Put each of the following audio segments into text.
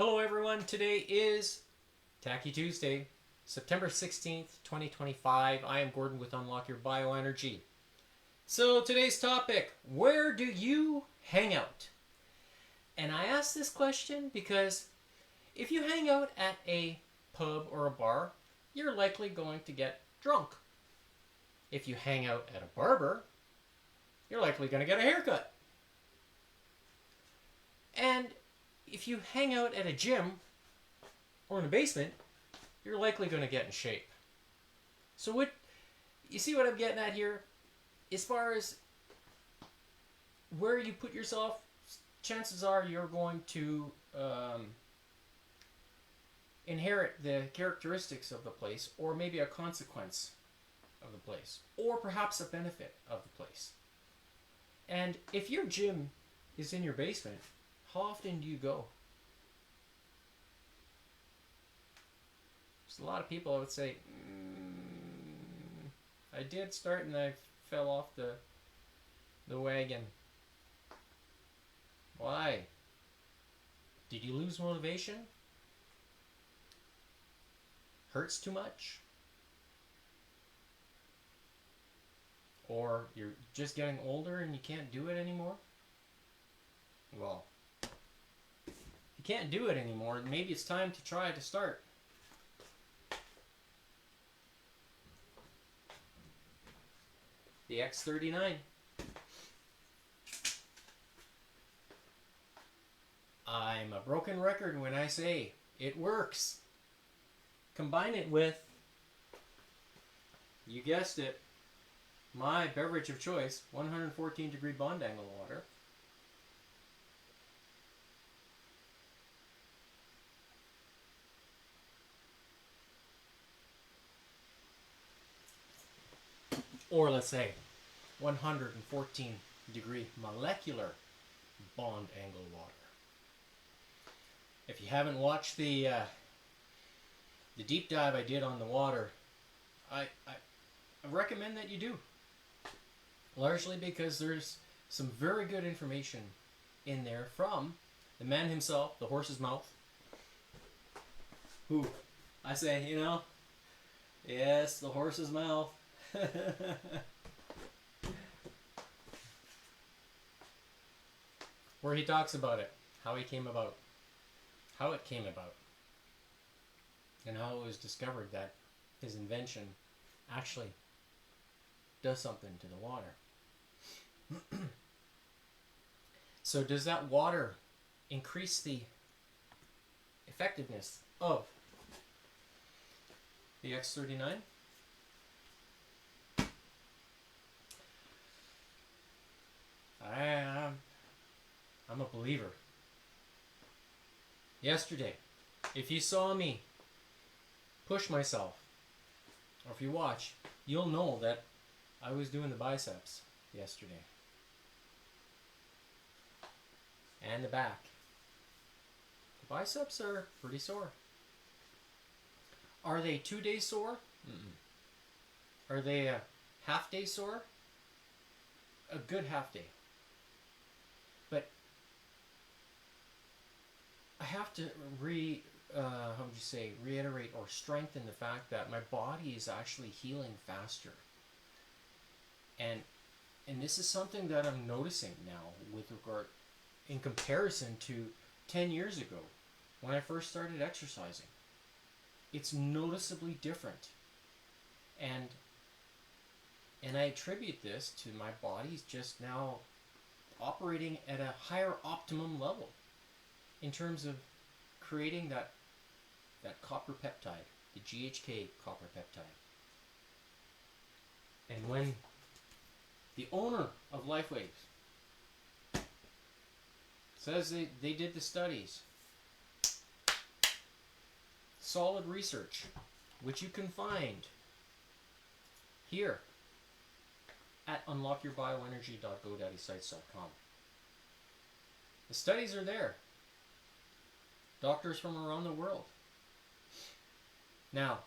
Hello everyone, today is Tacky Tuesday, September 16th, 2025. I am Gordon with Unlock Your Bioenergy. So today's topic, where do you hang out? And I ask this question because if you hang out at a pub or a bar, you're likely going to get drunk. If you hang out at a barber, you're likely going to get a haircut. And if you hang out at a gym or in a basement, you're likely going to get in shape. So what you see what I'm getting at here? As far as where you put yourself, chances are you're going to inherit the characteristics of the place, or maybe a consequence of the place, or perhaps a benefit of the place. And if your gym is in your basement, how often do you go? There's a lot of people I would say, I did start and I fell off the wagon. Why? Did you lose motivation? Hurts too much? Or you're just getting older and you can't do it anymore? Well, you can't do it anymore, maybe it's time to try to start. The X39. I'm a broken record when I say it works. Combine it with, you guessed it, my beverage of choice, 114 degree bond angle water. Or let's say 114 degree molecular bond angle water. If you haven't watched the deep dive I did on the water, I recommend that you do. Largely because there's some very good information in there from the man himself, the horse's mouth, who I say, yes, the horse's mouth. Where he talks about it, how he came about, how it came about, and how it was discovered that his invention actually does something to the water. So does that water increase the effectiveness of the X39? I'm a believer. Yesterday, if you saw me push myself, or if you watch, you'll know that I was doing the biceps yesterday. And the back. The biceps are pretty sore. Are they 2 days sore? Mm-mm. Are they a half day sore? A good half day. But I have to reiterate or strengthen the fact that my body is actually healing faster. And this is something that I'm noticing now with regard, in comparison to 10 years ago when I first started exercising. It's noticeably different. And I attribute this to my body's just now operating at a higher optimum level in terms of creating that copper peptide, the GHK copper peptide. And when the owner of lifewave says they did the studies, solid research, which you can find here at unlockyourbioenergy.godaddysites.com. The studies are there. Doctors from around the world. Now,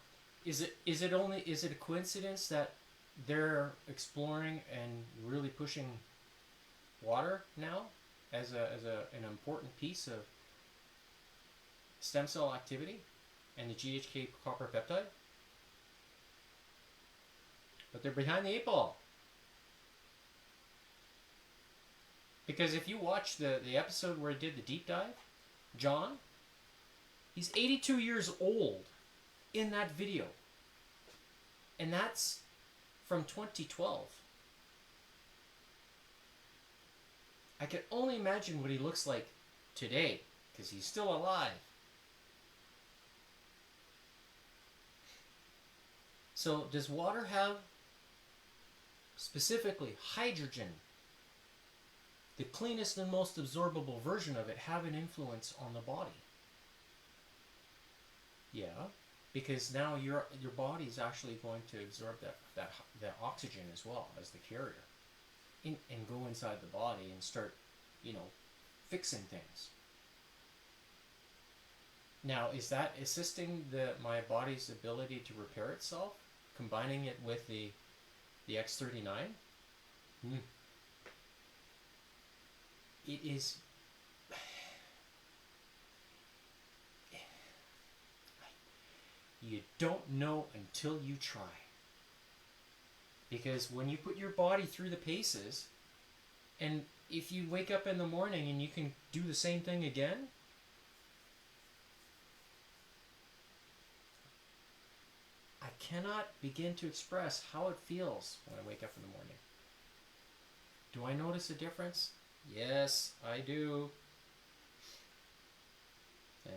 is it a coincidence that they're exploring and really pushing water now as an important piece of stem cell activity and the GHK copper peptide. But they're behind the 8 ball. Because if you watch the episode where I did the deep dive, John, he's 82 years old in that video. And that's from 2012. I can only imagine what he looks like today, because he's still alive. So does water have, specifically hydrogen, the cleanest and most absorbable version of it, have an influence on the body? Yeah, because now your body is actually going to absorb that oxygen as well as the carrier, and go inside the body and start, fixing things. Now, is that assisting my body's ability to repair itself, combining it with the X39? It is. You don't know until you try. Because when you put your body through the paces, and if you wake up in the morning and you can do the same thing again, I cannot begin to express how it feels when I wake up in the morning. Do I notice a difference? Yes, I do. Okay.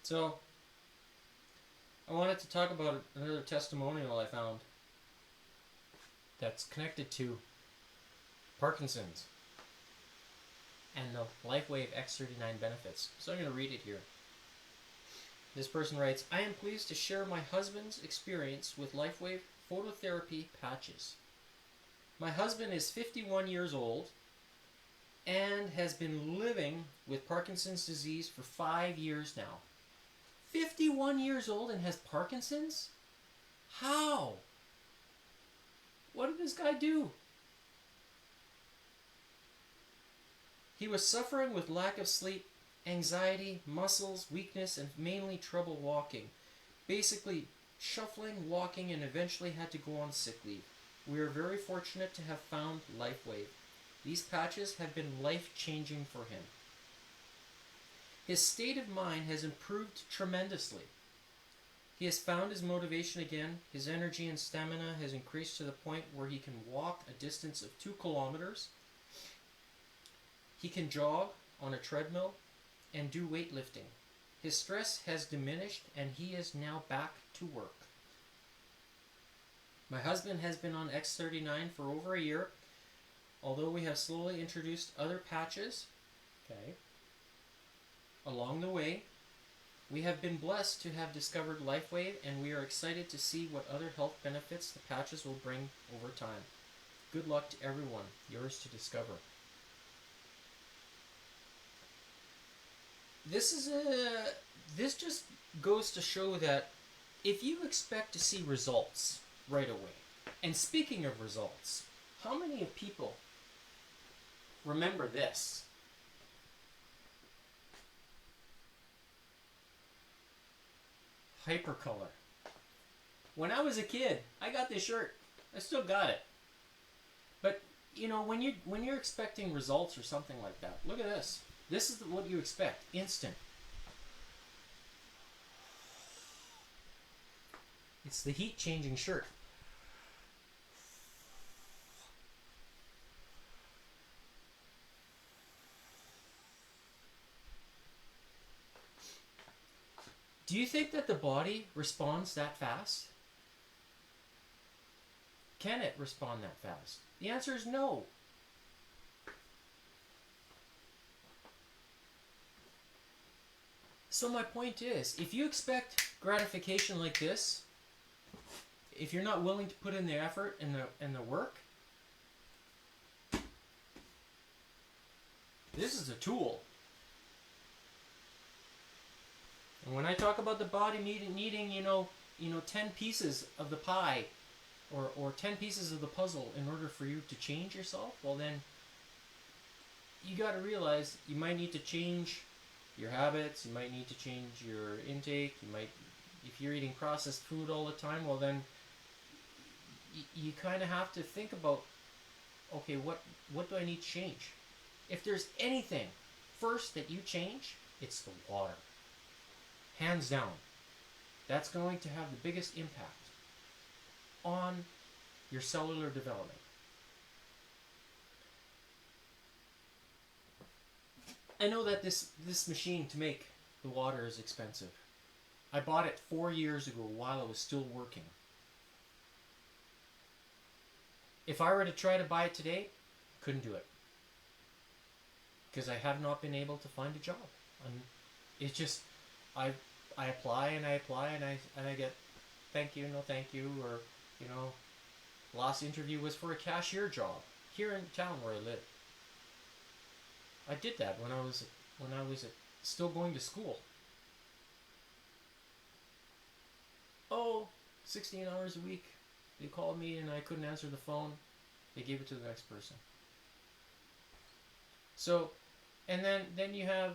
So, I wanted to talk about another testimonial I found that's connected to Parkinson's and the LifeWave X39 benefits. So I'm going to read it here. This person writes, I am pleased to share my husband's experience with LifeWave phototherapy patches. My husband is 51 years old and has been living with Parkinson's disease for 5 years now. 51 years old and has Parkinson's? How? What did this guy do? He was suffering with lack of sleep, anxiety, muscles, weakness, and mainly trouble walking. Basically, shuffling, walking, and eventually had to go on sick leave. We are very fortunate to have found LifeWave. These patches have been life-changing for him. His state of mind has improved tremendously. He has found his motivation again. His energy and stamina has increased to the point where he can walk a distance of 2 kilometers. He can jog on a treadmill and do weightlifting. His stress has diminished and he is now back to work. My husband has been on X39 for over a year, although we have slowly introduced other patches. Okay. Along the way, we have been blessed to have discovered LifeWave, and we are excited to see what other health benefits the patches will bring over time. Good luck to everyone. Yours to discover. This just goes to show that if you expect to see results right away, and speaking of results, how many of people remember this? Hypercolor. When I was a kid, I got this shirt. I still got it. But when you're expecting results or something like that, look at this. This is what you expect. Instant. It's the heat-changing shirt. Do you think that the body responds that fast? Can it respond that fast? The answer is no. So my point is, if you expect gratification like this, if you're not willing to put in the effort and the work, this is a tool. And when I talk about the body needing 10 pieces of the pie or 10 pieces of the puzzle in order for you to change yourself, well then you got to realize you might need to change your habits. You might need to change your intake. You might, if you're eating processed food all the time, well then you kind of have to think about, okay, what do I need to change? If there's anything first that you change, it's the water. Hands down. That's going to have the biggest impact on your cellular development. I know that this machine to make the water is expensive. I bought it 4 years ago while I was still working. If I were to try to buy it today, couldn't do it. Because I have not been able to find a job. It's just, I apply and I get thank you, no thank you, or, you know, last interview was for a cashier job here in town where I live. I did that when I was still going to school. 16 hours a week. They called me and I couldn't answer the phone. They gave it to the next person. So, and then you have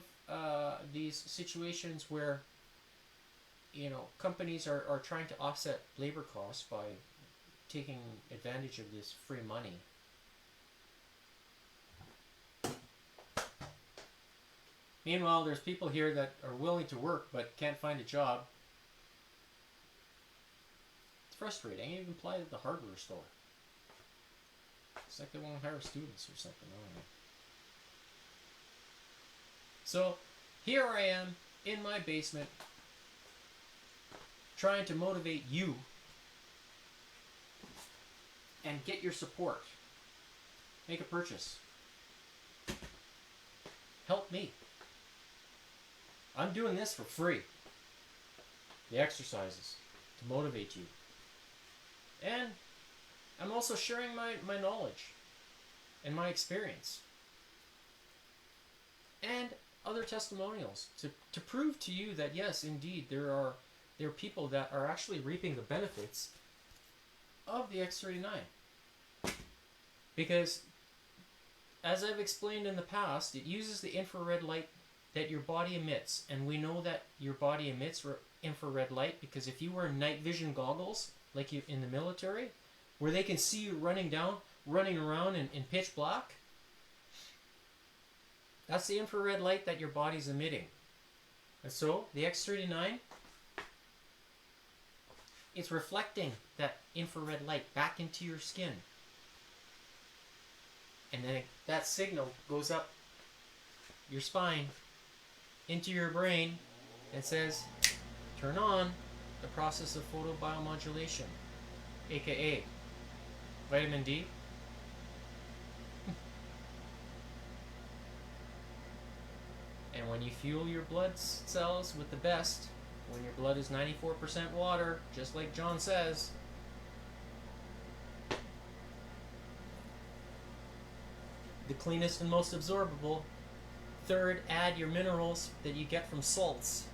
these situations where, you know, companies are trying to offset labor costs by taking advantage of this free money. Meanwhile, there's people here that are willing to work but can't find a job. It's frustrating. I even applied at the hardware store. It's like they won't hire students or something. I don't know. So, here I am in my basement trying to motivate you and get your support. Make a purchase. Help me. I'm doing this for free. The exercises to motivate you. And I'm also sharing my knowledge and my experience. And other testimonials to prove to you that yes, indeed, there are people that are actually reaping the benefits of the X39. Because, as I've explained in the past, it uses the infrared light that your body emits. And we know that your body emits infrared light because if you wear night vision goggles, like you in the military, where they can see you running around in pitch black, that's the infrared light that your body's emitting. And so, the X39, it's reflecting that infrared light back into your skin. And then that signal goes up your spine into your brain and says, turn on the process of photobiomodulation, aka vitamin D. And when you fuel your blood cells with the best, when your blood is 94% water, just like John says, the cleanest and most absorbable. Third, add your minerals that you get from salts.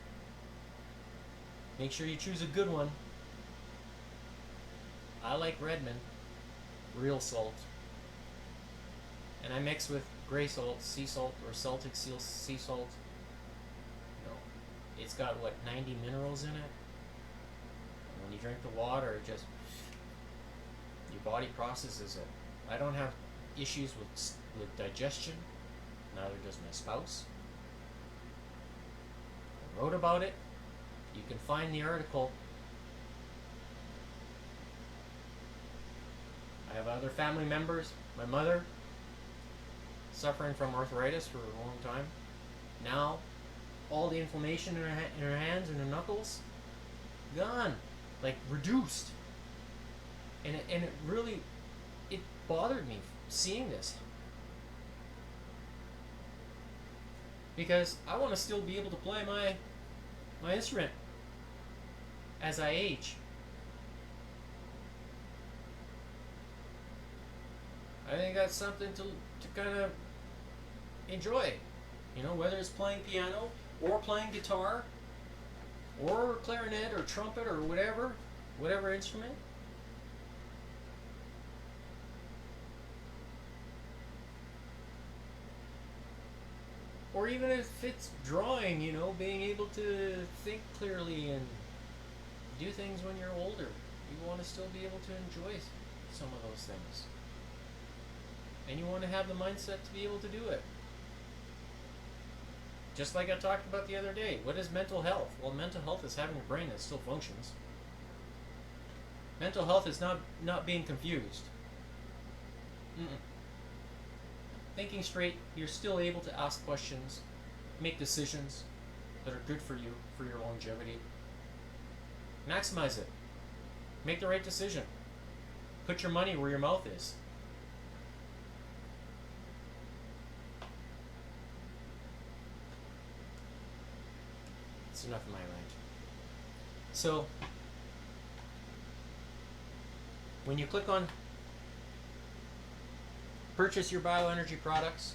Make sure you choose a good one. I like Redmond, real salt. And I mix with gray salt, sea salt, or Celtic sea salt. No, it's got, 90 minerals in it? And when you drink the water, it just, your body processes it. I don't have issues with digestion. Neither does my spouse. I wrote about it. You can find the article. I have other family members. My mother, suffering from arthritis for a long time. Now, all the inflammation in her hands and her knuckles, gone. Reduced. And it really, it bothered me seeing this. Because I want to still be able to play my instrument as I age. I think that's something to kind of enjoy. You know, whether it's playing piano or playing guitar or clarinet or trumpet or whatever instrument. or even if it's drawing, you know, being able to think clearly and do things when you're older. You want to still be able to enjoy some of those things. And you want to have the mindset to be able to do it. Just like I talked about the other day. What is mental health? Well, mental health is having a brain that still functions. Mental health is not being confused. Thinking straight, you're still able to ask questions, make decisions that are good for you, for your longevity. Maximize it. Make the right decision. Put your money where your mouth is. That's enough of my rant. So, when you click on purchase your bioenergy products,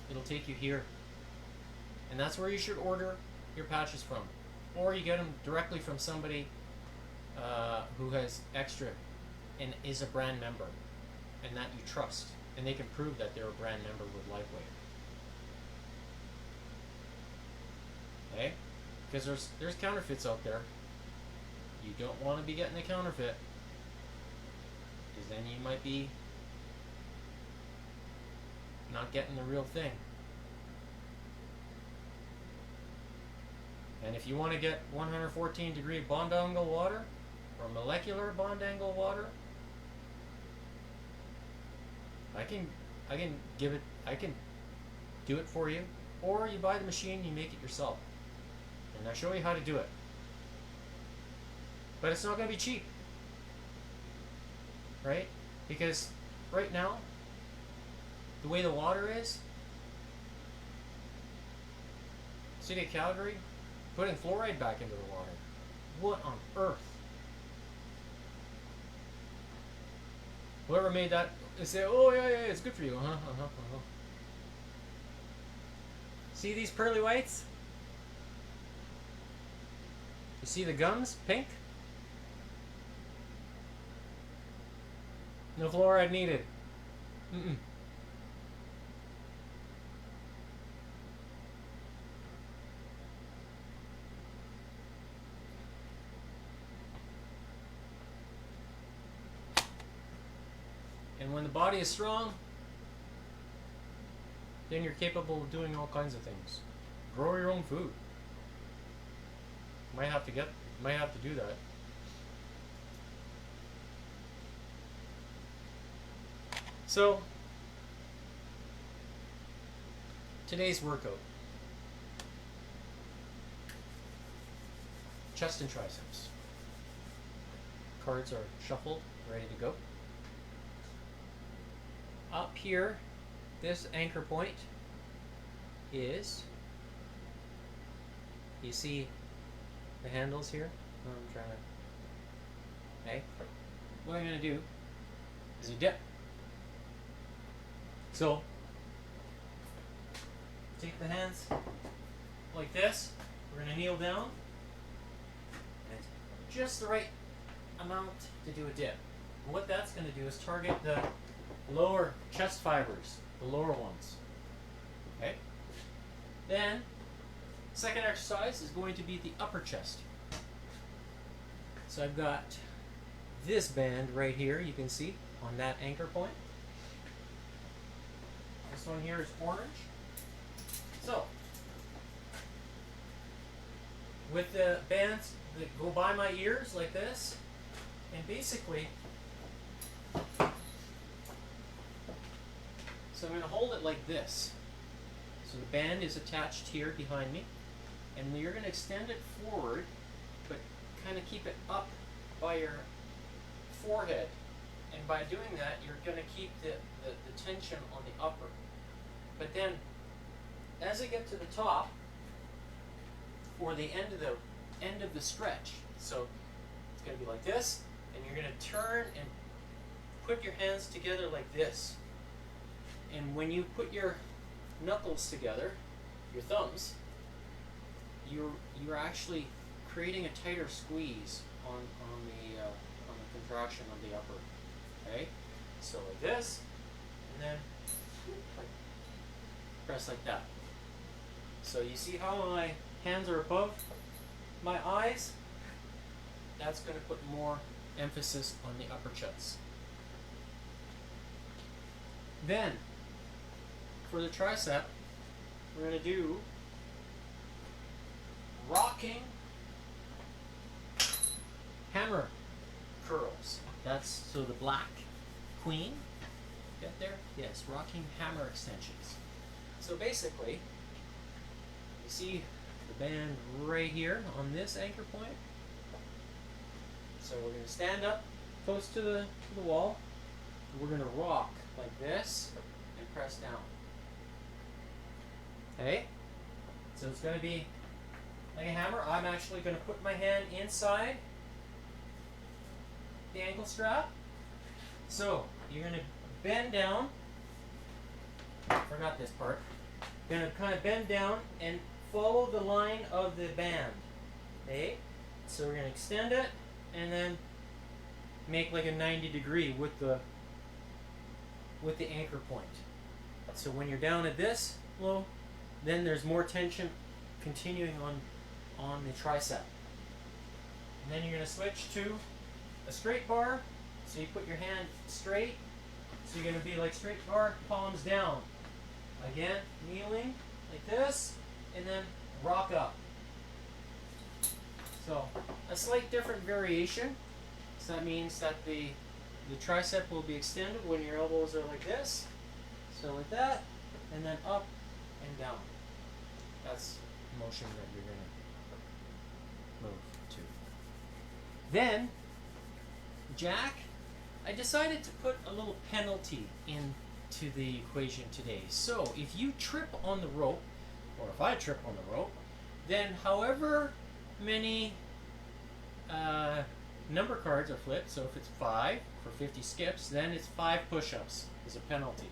it'll take you here. And that's where you should order your patches from. Or you get them directly from somebody who has extra and is a brand member and that you trust. And they can prove that they're a brand member with lifewave. Okay? Because there's counterfeits out there. You don't want to be getting a counterfeit. Because then you might be not getting the real thing. And if you want to get 114 degree bond angle water or molecular bond angle water, I can do it for you, or you buy the machine, you make it yourself, and I show you how to do it. But it's not going to be cheap, right? Because right now, the way the water is, City of Calgary putting fluoride back into the water. What on earth? Whoever made that, they say, oh yeah, it's good for you. See these pearly whites? You see the gums, pink? No fluoride needed. And when the body is strong, then you're capable of doing all kinds of things. Grow your own food. Might have to do that. So, today's workout. Chest and triceps. Cards are shuffled, ready to go. Up here, this anchor point is, you see the handles here? I'm trying to, okay. What I'm going to do is a dip. So, take the hands like this. We're going to kneel down. And just the right amount to do a dip. And what that's going to do is target the lower chest fibers, the lower ones. Okay? Then, second exercise is going to be the upper chest. So I've got this band right here, you can see, on that anchor point. This one here is orange. So, with the bands that go by my ears like this, and basically, so I'm going to hold it like this. So the band is attached here behind me, and you're going to extend it forward, but kind of keep it up by your forehead. And by doing that, you're going to keep the tension on the upper. But then, as I get to the top, or the end of the stretch, so it's going to be like this, and you're going to turn and put your hands together like this. And when you put your knuckles together, your thumbs, you're actually creating a tighter squeeze on the contraction of the upper. Okay, so like this, and then press like that. So you see how my hands are above my eyes? That's going to put more emphasis on the upper chest. Then, for the tricep, we're going to do rocking hammer curls. That's so the black queen. Get there? Yes, rocking hammer extensions. So basically, you see the band right here on this anchor point. So we're going to stand up close to the wall. We're going to rock like this and press down. Okay? So it's going to be like a hammer. I'm actually going to put my hand inside the ankle strap. So you're going to bend down. Forgot this part. You're going to kind of bend down and follow the line of the band. Okay? So we're going to extend it and then make like a 90-degree with the anchor point. So when you're down at this low, then there's more tension continuing on the tricep. And then you're going to switch to a straight bar. So you put your hand straight. So you're going to be like straight bar, palms down. Again, kneeling like this, and then rock up. So a slight different variation. So that means that the tricep will be extended when your elbows are like this. So like that, and then up and down. That's the motion that you're going to move to. Then, Jack, I decided to put a little penalty into the equation today. So if you trip on the rope, or if I trip on the rope, then however many number cards are flipped, so if it's 5 for 50 skips, then it's 5 push-ups as a penalty.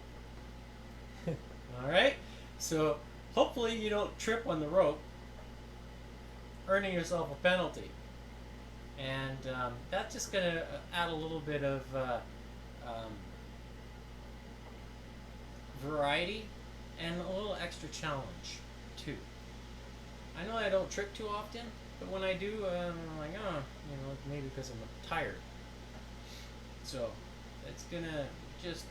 Alright? So hopefully you don't trip on the rope, earning yourself a penalty. And that's just going to add a little bit of variety and a little extra challenge too. I know I don't trip too often, but when I do, I'm like, oh, maybe because I'm tired. So it's going to just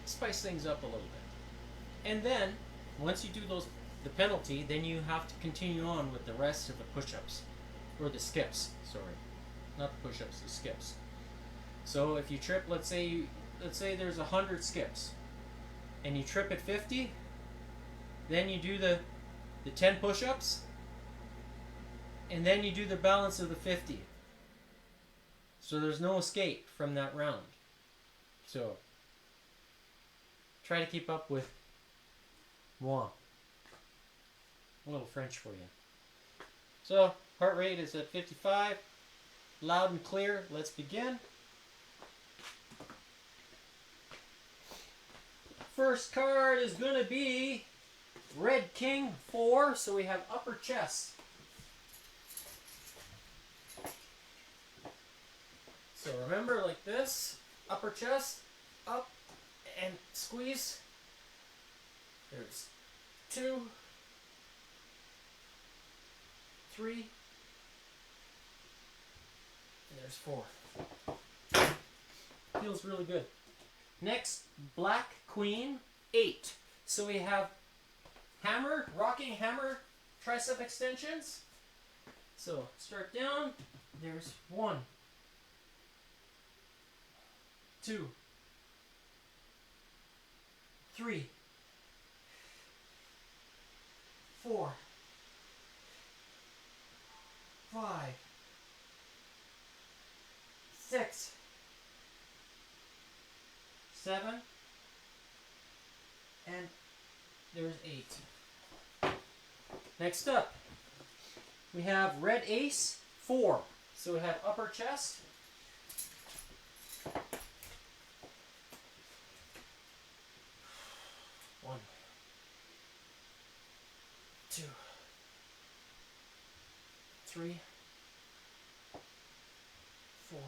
spice things up a little bit. And then, once you do the penalty, then you have to continue on with the rest of the push-ups. Or the skips, sorry. Not the push-ups, the skips. So if you trip, let's say there's 100 skips, and you trip at 50, then you do the 10 push-ups, and then you do the balance of the 50. So there's no escape from that round. So try to keep up with moi. A little French for you. So heart rate is at 55. Loud and clear. Let's begin. First card is going to be Red King 4. So we have upper chest. So remember, like this, upper chest, up, and squeeze. There's 2, 3, and there's 4. Feels really good. Next, Black Queen 8. So we have hammer, rocking hammer, tricep extensions. So start down. There's 1, 2, 3, 4, 5, 6, 7, and there's 8. Next up, we have Red Ace 4. So we have upper chest. One, 2, 3, 4.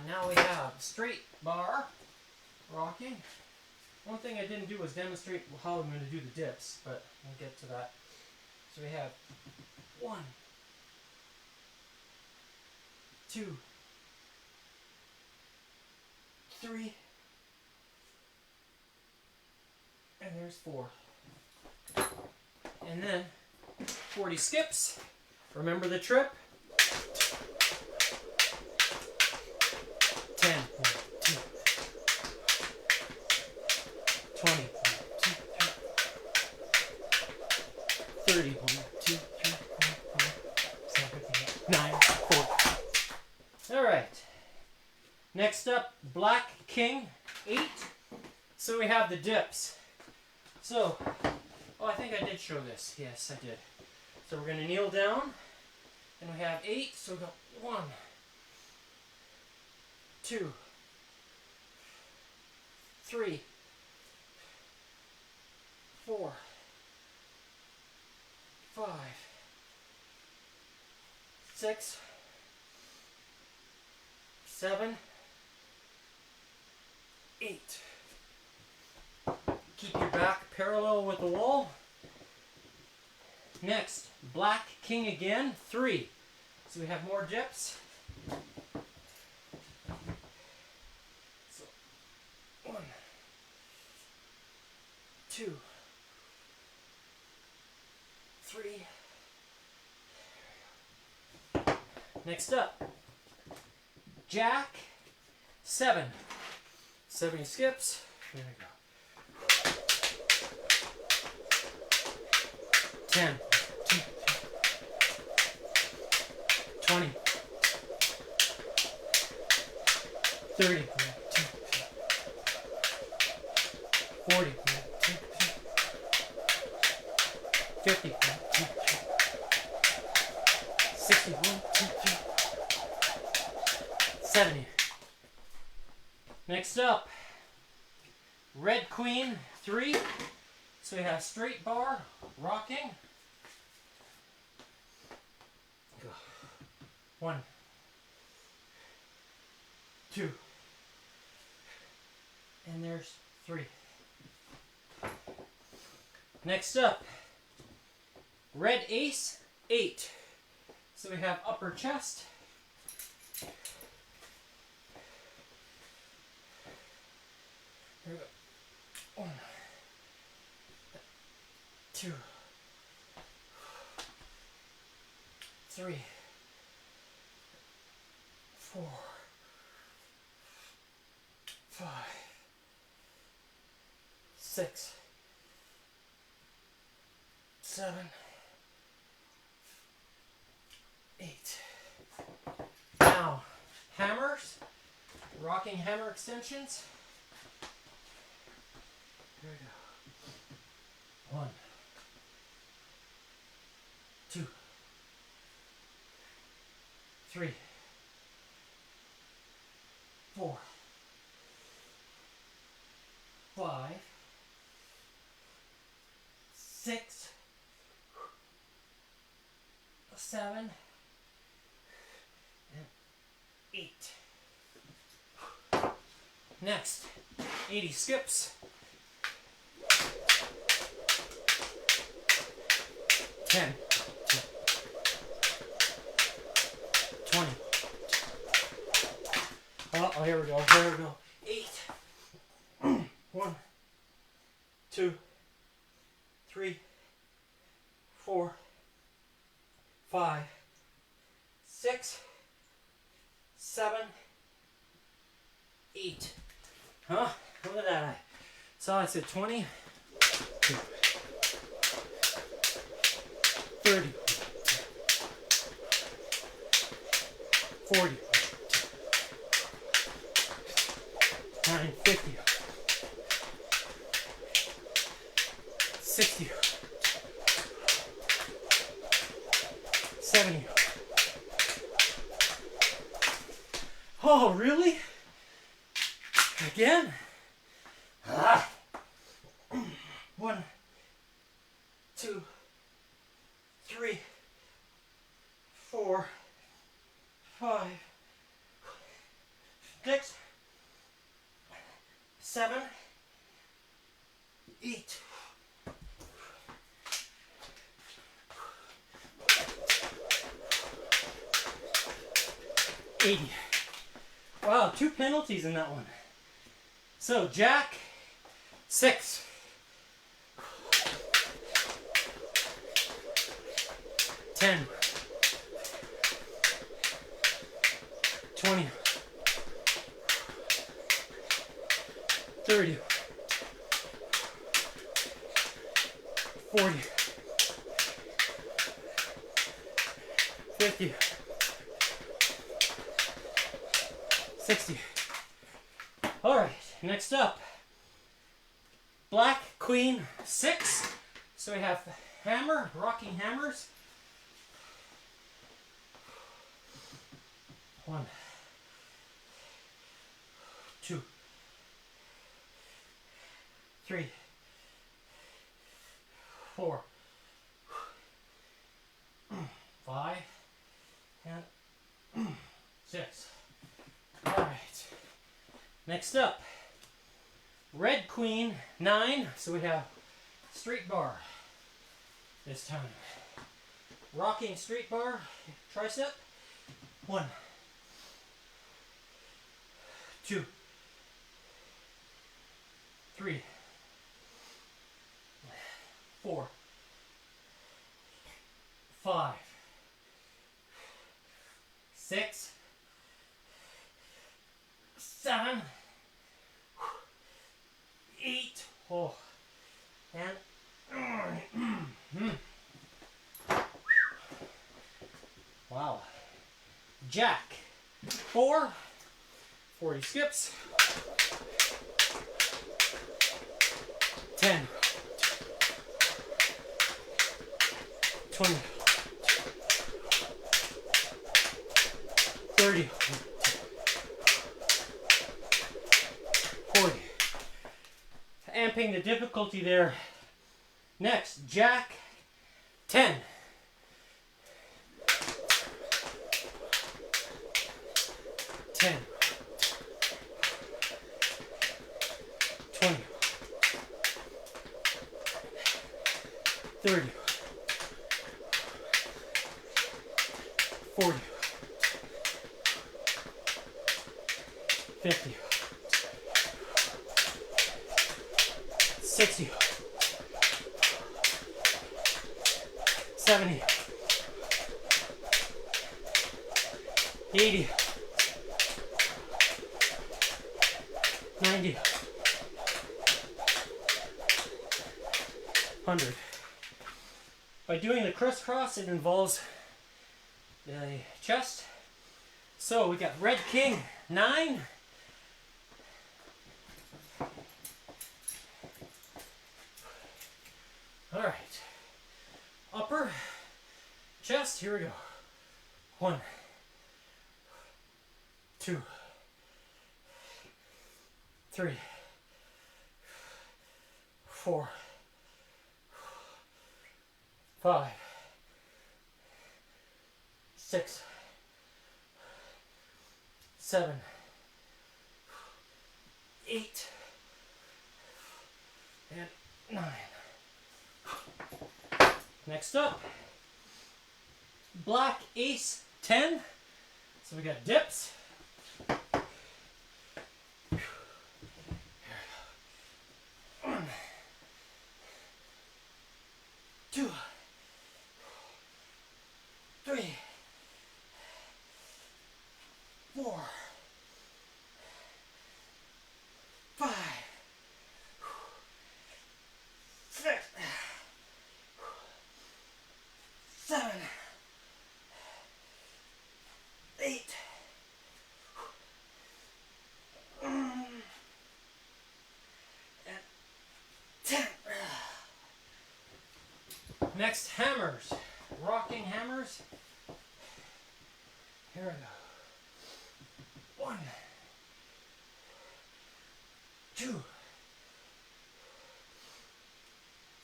Now we have straight bar rocking. One thing I didn't do was demonstrate how I'm going to do the dips, but we'll get to that. So we have 1, 2, 3, and there's 4. And then 40 skips. Remember the trip? 10, 2, 20, 30, 1, 2, 3, 4, 5, 6, 7, 8, 9, 4. All right. Next up, Black King 8. So we have the dips. So, oh, I think I did show this. Yes, I did. So we're going to kneel down, and we have 8. So we go 1, 2, 3, 4, 5, 6, 7, 8. Keep your back parallel with the wall. Next, Black King again, 3. So we have more dips. So 1, 2, 3. Next up, Jack 7. 70 skips. There we go. 10, 20, 30, 40, 50, 60, 70. Next up, Red Queen 3. So we have straight bar, rocking. Go. 1, 2, and there's 3. Next up, Red Ace 8. So we have upper chest. Here we go. 1, 2, 3, 4, 5, 6, 7, 8. Now, hammers, rocking hammer extensions. Here we go. 1, 2, 3, 4, 5, 6, 7, and 8. Next, 80 skips. 10, 20. Oh, here we go. Here we go. 8. 1, 2, 3, 4, 5, 6, 7, 8. Huh? Look at that. So I said 20, 30, 40, 9, 50, 60, 70. Oh, really? Again? 1, 2, 3, 4, 5, 6, 7, 8. 80. Wow, 2 penalties in that one. So, jack, 6. 10. 20. 30. 40. 50. 60. All right, next up, black, queen, 6. So we have hammer, rocking hammers. 1, 2, 3, 4, 5, and 6. All right. Next up, red queen, 9. So we have straight bar this time. Rocking straight bar, tricep. 1, 2, 3, 4, 5, 6, 7, 8. Oh, and wow. Jack, 4. 40 skips. 10. 20. 30. 40. Amping the difficulty there. Next, jack, 10. 10. 20. 30. 40. 50. 60. 70. 80. 90. 100. By doing the crisscross, it involves the chest. So we got red king, 9. All right. Upper chest, here we go. 1, 2, 3, 4, 5, 6, 7, 8, and 9. Next up, black ace, 10. So we got dips. 1, 2, 3, 4, 5, 6, 7, 8. And 10. Next, hammers. Rocking hammers. Here we go. 1, 2,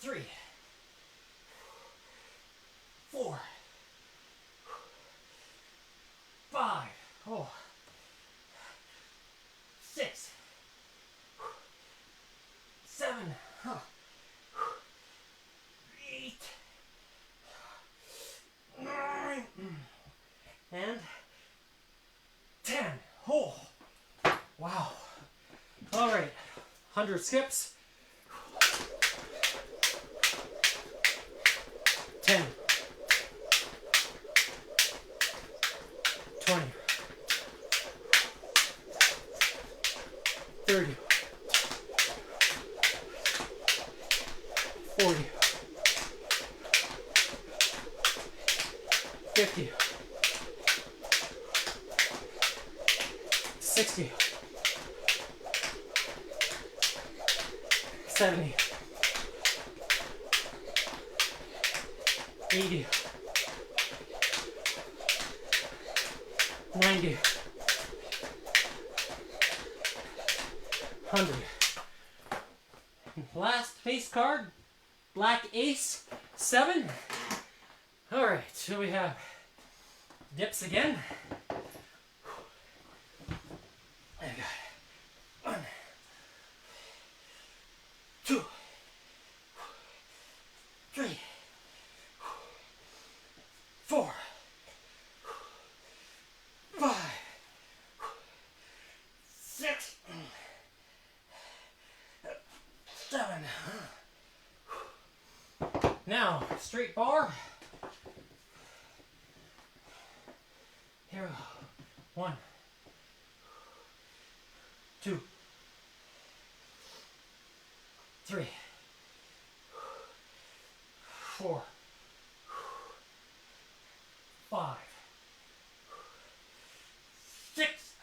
3, 4, 5, 6, 7, All right, 100 skips. 10, 20, 30, 40, 50, 60, 70, 80, 90, 100. Last face card, black ace, 7. All right, so we have dips again. I got 1, 2, 3, 4, 5, 6, 7. Now, straight bar. Here we go. 1, 2, 3, 4, 5, 6,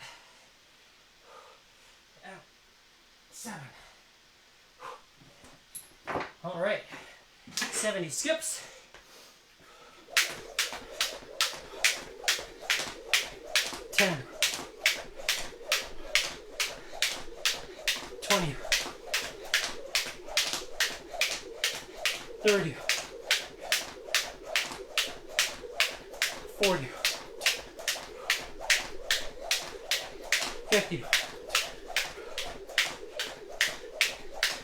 and 7. All right, 70 skips. 10, 20, 30, 40, 50,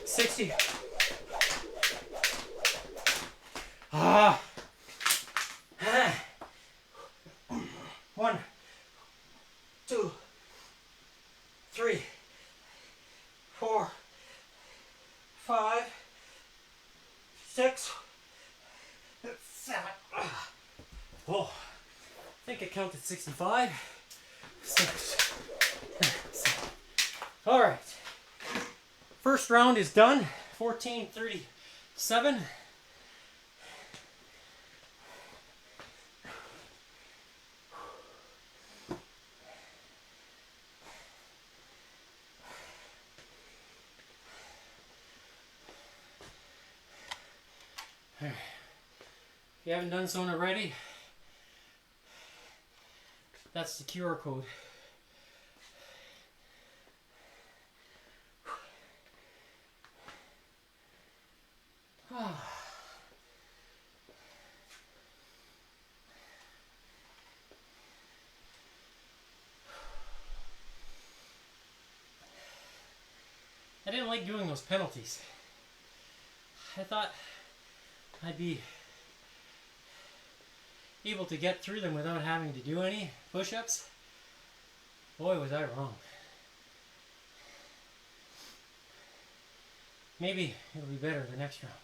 60. Ah. 1, 2, 3, 4, 5, 6, 7. Oh, I think I counted 65. 6, 7. All right. First round is done. 14:37. If you haven't done so already, that's the QR code. I didn't like doing those penalties. I thought I'd be able to get through them without having to do any push-ups. Boy, was I wrong. Maybe it'll be better the next round.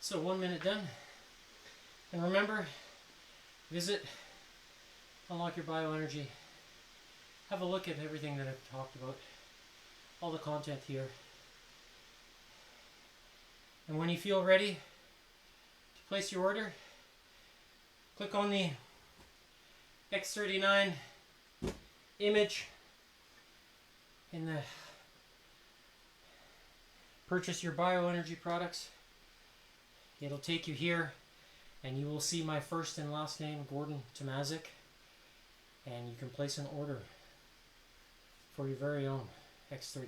So 1 minute done. And remember, visit Unlock Your Bioenergy. Have a look at everything that I've talked about. All the content here. And when you feel ready to place your order, click on the X39 image in the Purchase Your Bioenergy products. It'll take you here and you will see my first and last name, Gordon Tomazic, and you can place an order for your very own X39.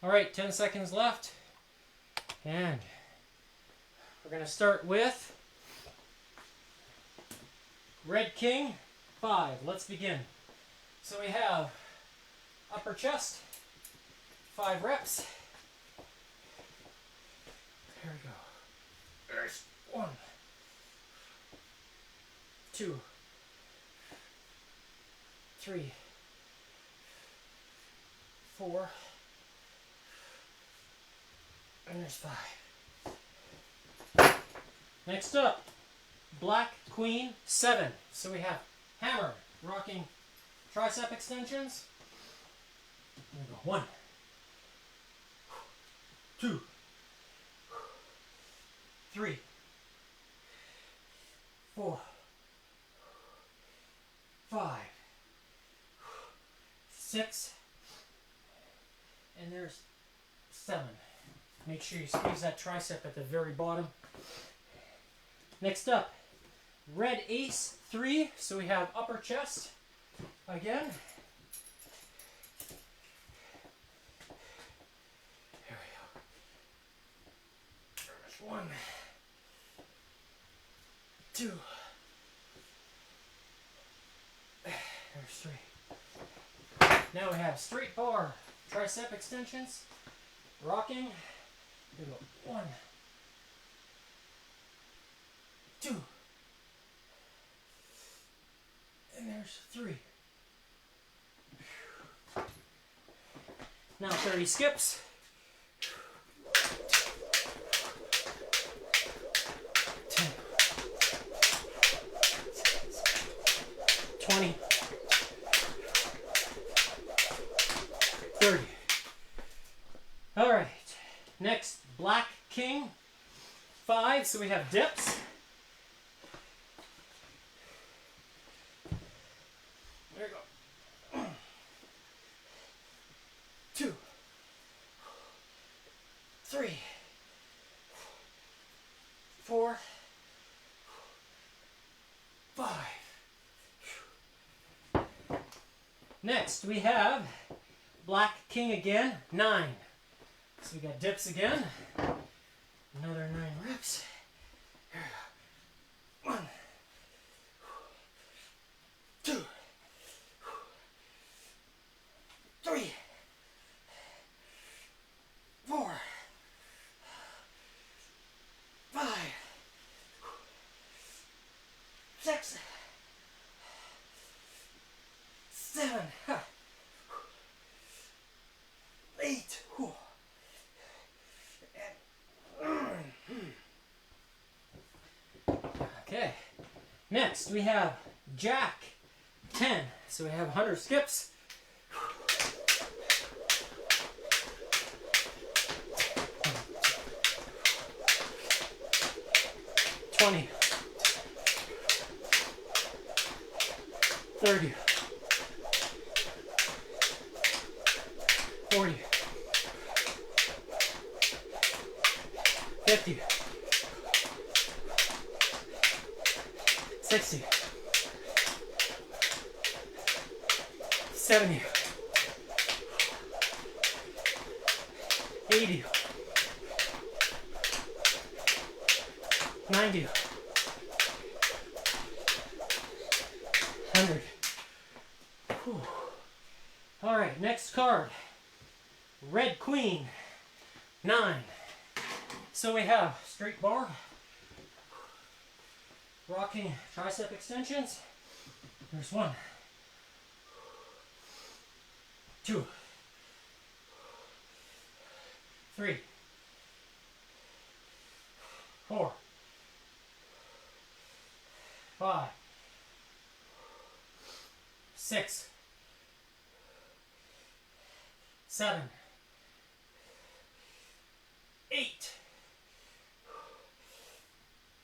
Alright, 10 seconds left. And we're going to start with Red King 5. Let's begin. So we have upper chest, 5 reps. There we go. There's 1, 2, 3, 4, and there's 5. Next up, black queen 7. So we have hammer, rocking tricep extensions. There we go. 1, 2, 3, 4, 5, 6, and there's 7. Make sure you squeeze that tricep at the very bottom. Next up, red ace 3. So we have upper chest again. There we go. There's 1, 2. There's 3. Now we have straight bar tricep extensions, rocking. We go 1, 2, and there's 3. Now 30 skips. 10, 20, 30. All right. Next, black king 5. So we have dips. There you go. 2, 3, 4, 5. Next, we have black king again, 9. So we got dips again. Another 9 reps. Here we go. 1, 2, 3, 4, 5, 6, 7, 8. Okay. Next we have jack 10. So we have 100 skips. 20, 30, 40, 50, 60, 70, 80, 90, 100. Whew. All right, next card. Red queen 9. So we have straight bar, rocking tricep extensions. There's 1, 2, 3, 4, 5, 6, 7, 8,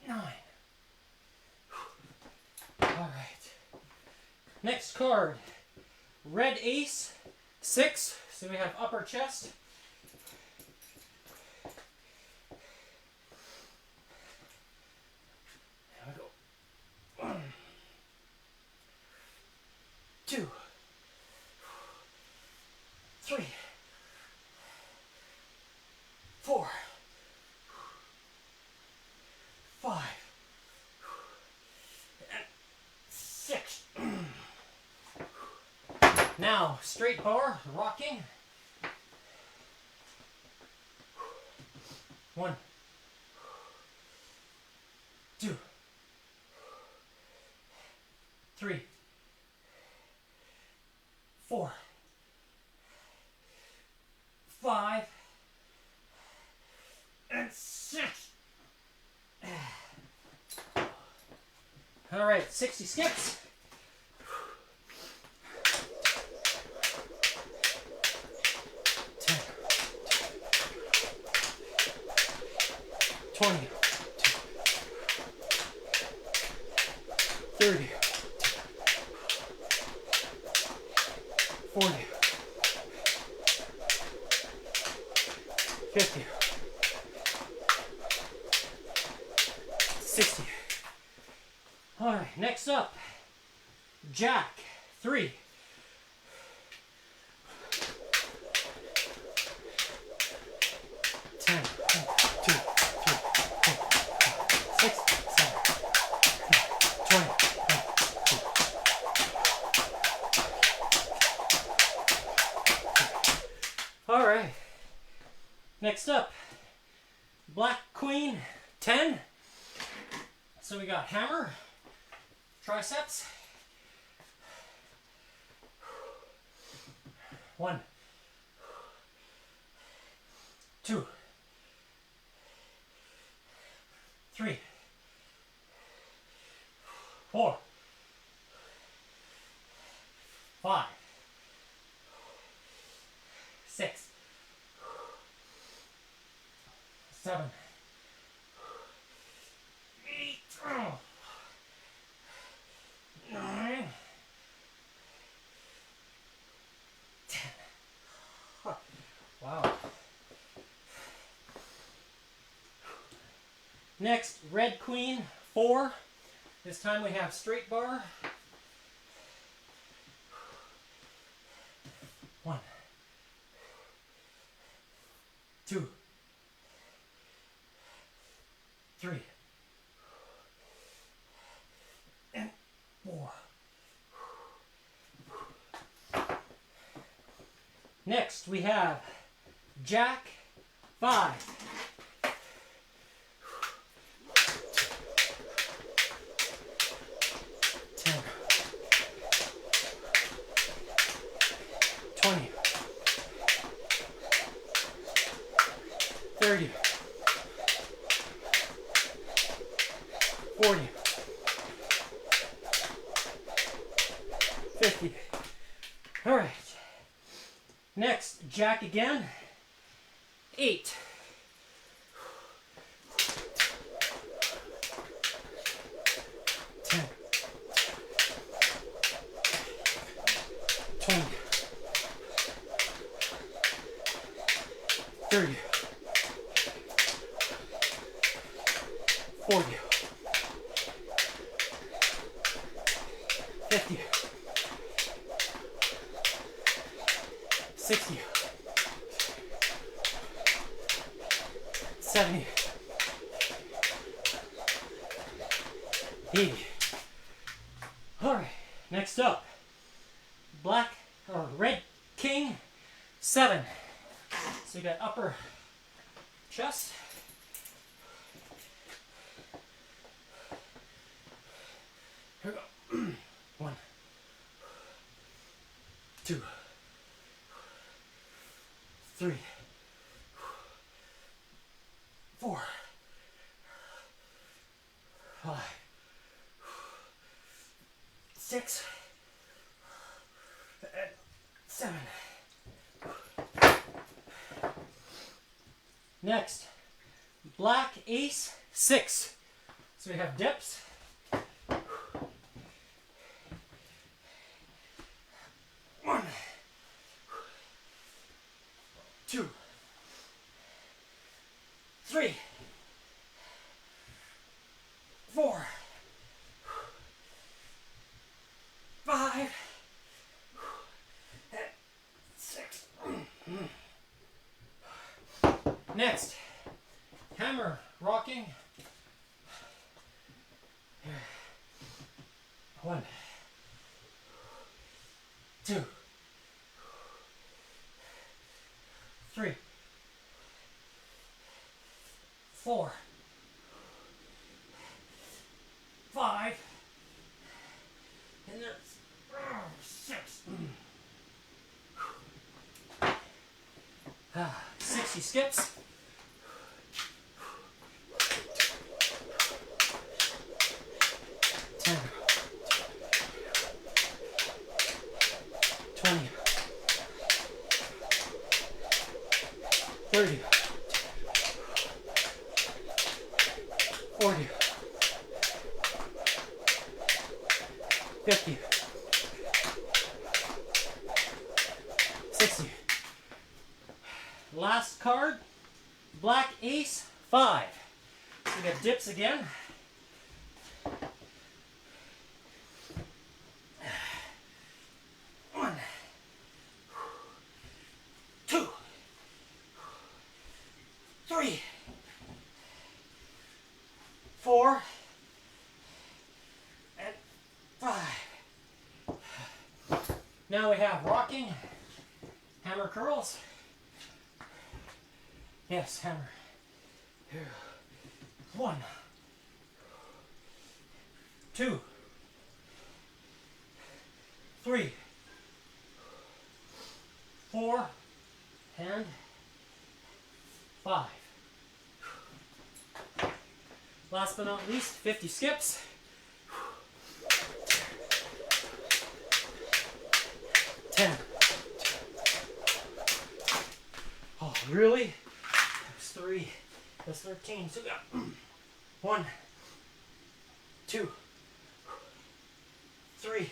9. All right. Next card, red ace 6. So we have upper chest. There we go. 1, 2, 3, 4, 5, and 6. Now, straight bar, rocking. 1, 2, 3, All right, 60 skips. 10, 20, 30, 40, 50, 60. All right, next up, Jack, 3. 10, 2, 3, 6, 7, 20. All right. Next up, Black Queen, 10. So we got hammer, triceps. 1, 2, 3, 4, 5, 6, 7, 8, 9, 10. Wow. Next, Red Queen, 4. This time we have straight bar. 1, 2, 3, and 4. Next, we have Jack, 5. 10, 20, 30, 40, 50. All right. Next, Jack again. 8. 10, 20, 30, 40, 50, 60, 70, 80. All right, next up, Red King, 7. So you got upper chest. Here we go. 1, 2, 3, 4, 5, 6, and 7. Next, Black Ace, 6. So we have dips. 1, 2, 3, 4, 5, and 6. Next, hammer rocking. 1, 2, 3, 4, 5, and there's 6. 60 skips. 10, 30, 40, 50, 60. Last card, black ace, 5. So we got dips again. One, 2, 3, 4, and 5. Now we have rocking, hammer curls. Yes, hammer. 1, 2, 3, 4, and 5. Last but not least, 50 skips. Ten. Oh, really? That's 3. That's 13. So we got 1, 2, 3,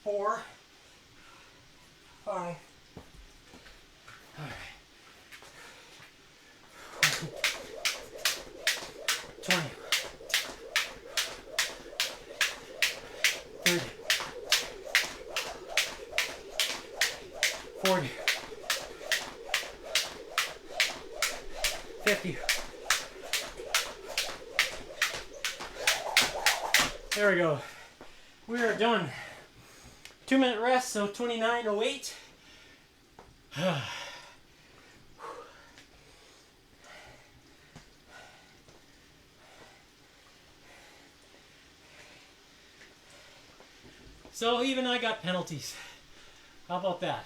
4, 5. All right. 20, 30, 40, 50. There we go. We are done. 2-minute rest, so 29:08. So even I got penalties. How about that?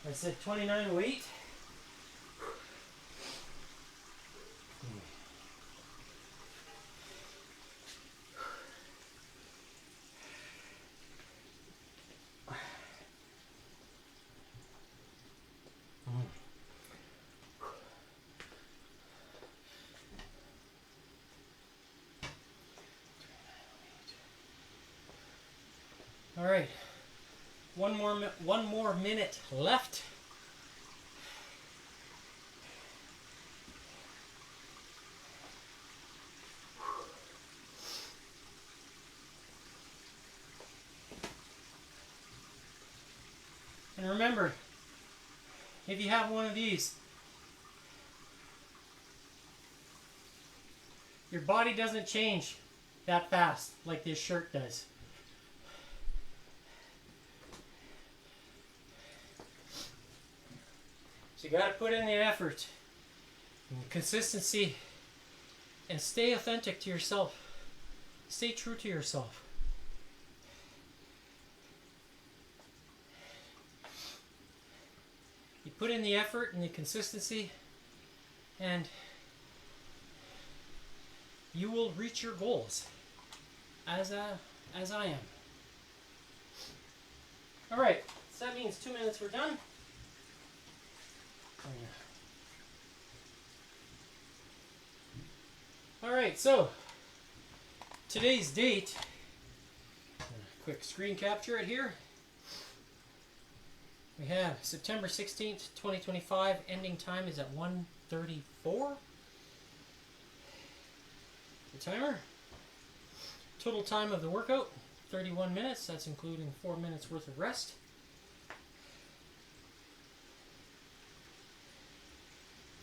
I said 29:08. All right, one more minute left. And remember, if you have one of these, your body doesn't change that fast like this shirt does. So you got to put in the effort and consistency and stay authentic to yourself. Stay true to yourself. You put in the effort and the consistency, and you will reach your goals as I am. All right, so that means 2 minutes we're done. All right, so today's date, quick screen capture it here. We have September 16th, 2025. Ending time is at 1:34. The timer. Total time of the workout, 31 minutes. That's including 4 minutes worth of rest.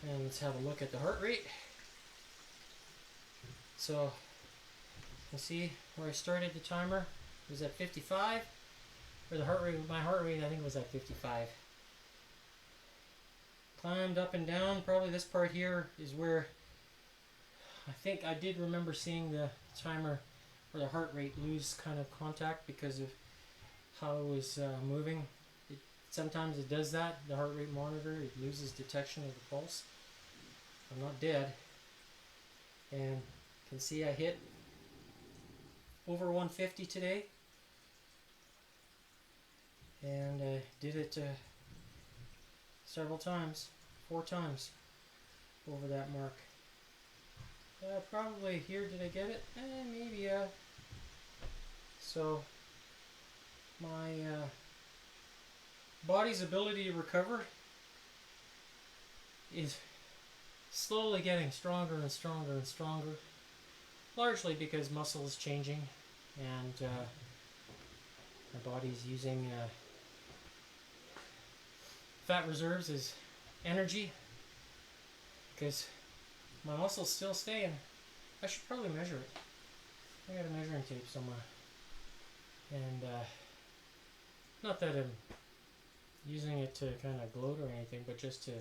And let's have a look at the heart rate. So, you see where I started the timer was at 55. Or the heart rate, my heart rate I think was at 55. Climbed up and down. Probably this part here is where I think I did remember seeing the timer or the heart rate lose kind of contact because of how it was moving. It Sometimes it does that, the heart rate monitor, it loses detection of the pulse. I'm not dead. And you can see I hit over 150 today. And I did it several times, 4 times over that mark. Probably here, did I get it? Maybe, yeah. So, my body's ability to recover is slowly getting stronger and stronger and stronger, largely because muscle is changing and my body's using fat reserves as energy, because my muscle's still staying. I should probably measure it. I got a measuring tape somewhere. And not that I'm using it to kind of gloat or anything, but just to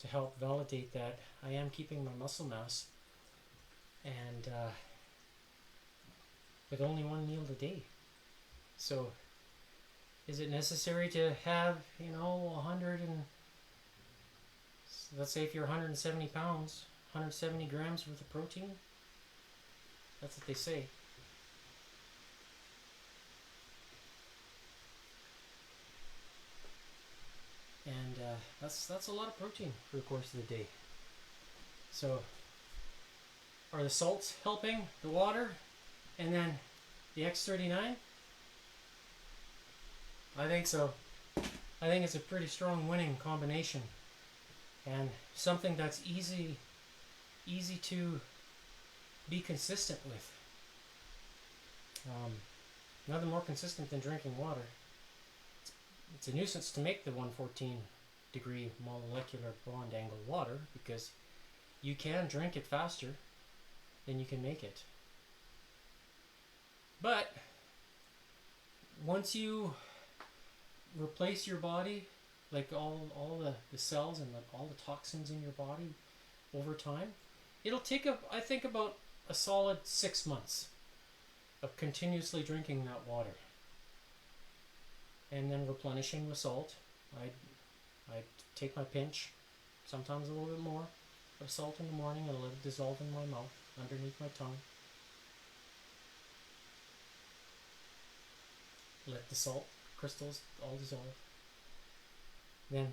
help validate that I am keeping my muscle mass, and with only 1 meal a day. So is it necessary to have, 100 and, let's say if you're 170 pounds, 170 grams worth of protein? That's what they say. And that's a lot of protein for the course of the day. So, are the salts helping? The water? And then the X39? I think so. I think it's a pretty strong winning combination. And something that's easy to be consistent with. Nothing more consistent than drinking water. It's a nuisance to make the 114 degree molecular bond angle water, because you can drink it faster than you can make it. But once you replace your body, like all the cells and all the toxins in your body over time, it'll take I think about a solid 6 months of continuously drinking that water. And then replenishing with salt. I take my pinch, sometimes a little bit more, of salt in the morning and let it dissolve in my mouth, underneath my tongue. Let the salt crystals all dissolve. Then,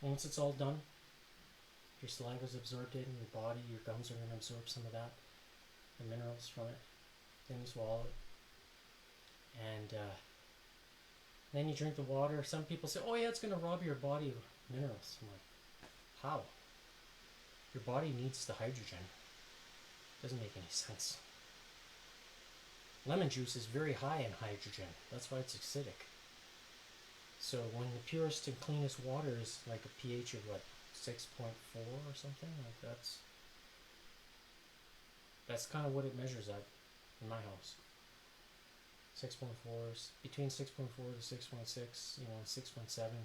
once it's all done, your saliva's absorbed it in your body, your gums are going to absorb some of that, the minerals from it. Then you swallow it. And then you drink the water. Some people say, oh yeah, it's going to rob your body of minerals. I'm like, how? Your body needs the hydrogen. Doesn't make any sense. Lemon juice is very high in hydrogen. That's why it's acidic. So when the purest and cleanest water is like a pH of what, 6.4 or something? Like that's kind of what it measures at in my house. 6.4, between 6.4 to 6.6, 6.7.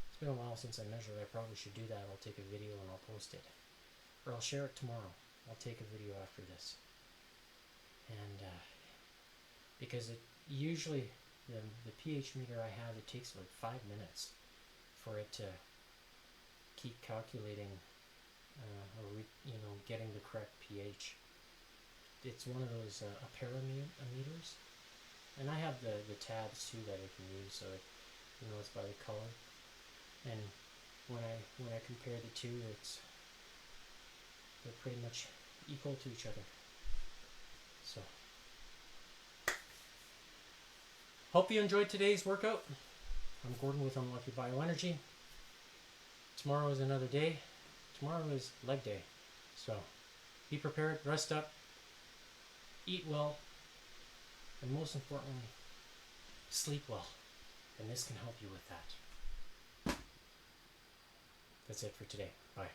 It's been a while since I measured. I probably should do that. I'll take a video and I'll post it. Or I'll share it tomorrow. I'll take a video after this. And because it usually, the pH meter I have, it takes like 5 minutes for it to keep calculating getting the correct pH. It's one of those aperimeters, and I have the tabs too that I can use, so it's by the color. And when I compare the two, they're pretty much equal to each other. So, hope you enjoyed today's workout. I'm Gordon with Unlucky Bioenergy. Tomorrow is another day. Tomorrow is leg day, so be prepared, rest up, eat well, and most importantly, sleep well. And this can help you with that. That's it for today. Bye.